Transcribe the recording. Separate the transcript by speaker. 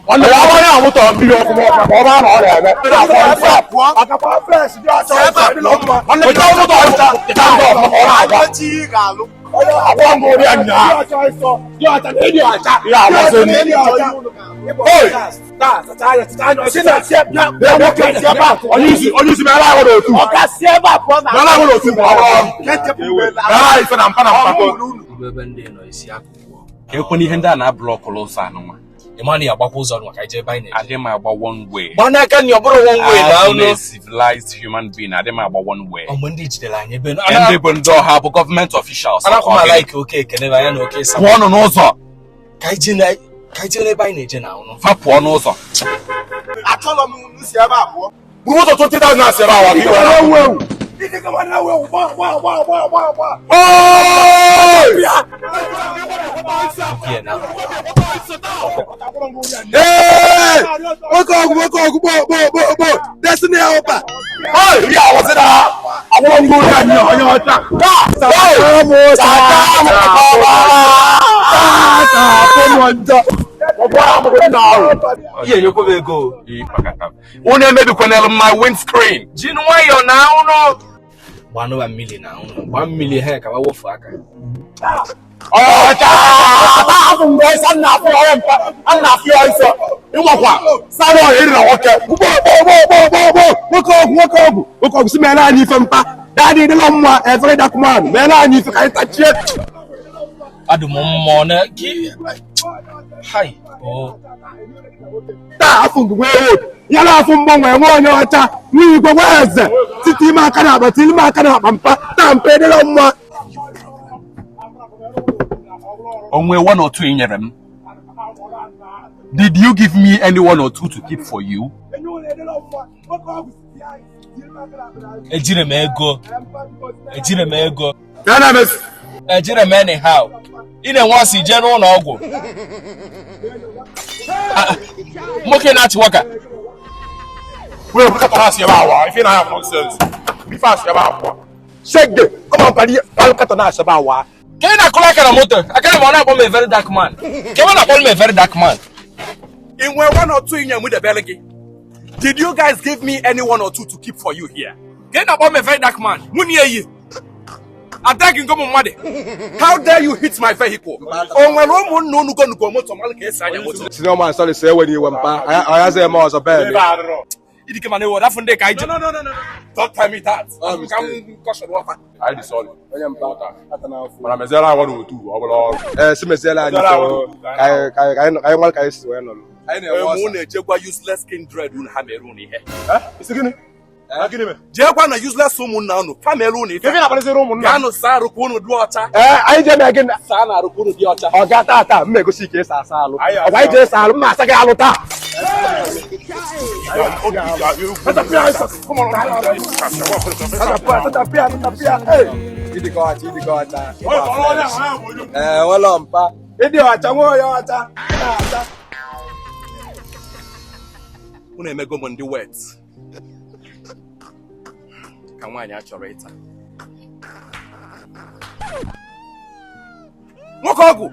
Speaker 1: Onye amụta mmiri ọkụ ma ọ bụrụ na ọ na-eme. Akakwa fresh dị ọcha ọcha dị n'ọkụ. Onye amụta ọcha dị ọcha ga-alụ. Agwa mbụ dị anya. Dị ọcha dị ọcha. Ya amasị m. Onye isi mere ahụ n'otu. Mere ahụ n'otu bụ ọrụ. Ife na mpa na mpa.
Speaker 2: Ebe ndị nọ isi akụkụ. Ekwe n'ihe ndị a na-ablọkụlụ ụzọ anụma. Imani ya gbakwa ụzọ nwa ka ije ebe anyị na-eje. Adị m agba one way.
Speaker 3: Mana aka ni ọbụrụ one way na
Speaker 2: a civilized human being. Adị m agba one way.
Speaker 3: Mgbe ndị jidere anyị ebe
Speaker 2: ndị bụ ndị ọha bụ government officials.
Speaker 3: Anakwụma like oke ekene anya na oke sa.
Speaker 2: Pụọ n'ụzọ.
Speaker 3: Ka ije n'ebe anyị na-eje na ụnụ.
Speaker 2: Fa pụọ n'ụzọ.
Speaker 1: Achọrọ m unu si ebe a pụọ. Buru ụzọ 20,000 na asịrị awa ka iwe na-ewu. Ike kama na-ewu. Gba. Nwoke Ogwu, Destiny Helper. Ya wọsị na agwọ ngwụ ya onye ọcha.
Speaker 2: Unu emebikwanelu my windscreen.
Speaker 3: Ji nwayọọ na ụnụ. Gbanu wa mmiri na ụnụ. Gba mmiri ha ka wawofu aka.
Speaker 1: Ọcha! Afọ mgbe ịsa na-afụ ọrịa mpa, a na-afụ ya nsọ. Ịnwakwa, sáré ọrịa ịrị na nwoke. Nwoke Ogwu si mere anyị ife mpa. Daddy dịla mma, efere dakụmanụ, mere anyị ife ka anyị tachie.
Speaker 3: Adụ m mmụọ na gị. Hai.
Speaker 1: Taa afọ ngwe road, ya na afọ mgbanwe nwe onye ọcha, n'igwe nwe eze, site ime aka na akpa, ime aka na akpa mpa, taa mpe dịla mma.
Speaker 2: Only one or two in your room. Did you give me any one or two to keep for you?
Speaker 3: Ejire m ego.
Speaker 1: Cannabis.
Speaker 3: Ejire m anyhow. Ị na-enwe asị je n'ụlọ ọgwụ. Nwoke na-achị waka.
Speaker 1: Wewe ukata nasi ya bawa, if you have nonsense. Be fast ya bawa. Shake them. Come on, buddy. Ukata nasi ya bawa.
Speaker 3: Can you call like a motor? I can't want to be a very dark man. Can you call me a very dark man?
Speaker 1: In one or two in your with the belly. Did you guys give me any one or two to keep for you here?
Speaker 3: Can you call me a very dark man?
Speaker 1: Attack you come on money. How dare you hit my vehicle? Oh my room no go to motor motor.
Speaker 4: Senior man sorry say when you went back. I say more so bad.
Speaker 1: It come on that funde kai. No. Don't tell me that. Come caution water.
Speaker 4: I dey sorry. Mana mezela one or two. Se mezela ni so kai mal kai si we no.
Speaker 1: I na useless skin dread un Cameroon here. Isigini? Jekwa na useless someone now no Cameroon here. Kevin aparece room na. Gano sa ruku no du ocha.
Speaker 4: I je me again.
Speaker 1: Sa na ruku no di ocha.
Speaker 4: Oga tata me go see ke sa alu. Why je sa alu ma sa ke alu ta. Come on. Idi go ata. Wala mpa. Idi acha mo yo acha.
Speaker 1: Una emego mo ndi words. Ka nwanyị achọrọ ịta. Nwoke Ogwu.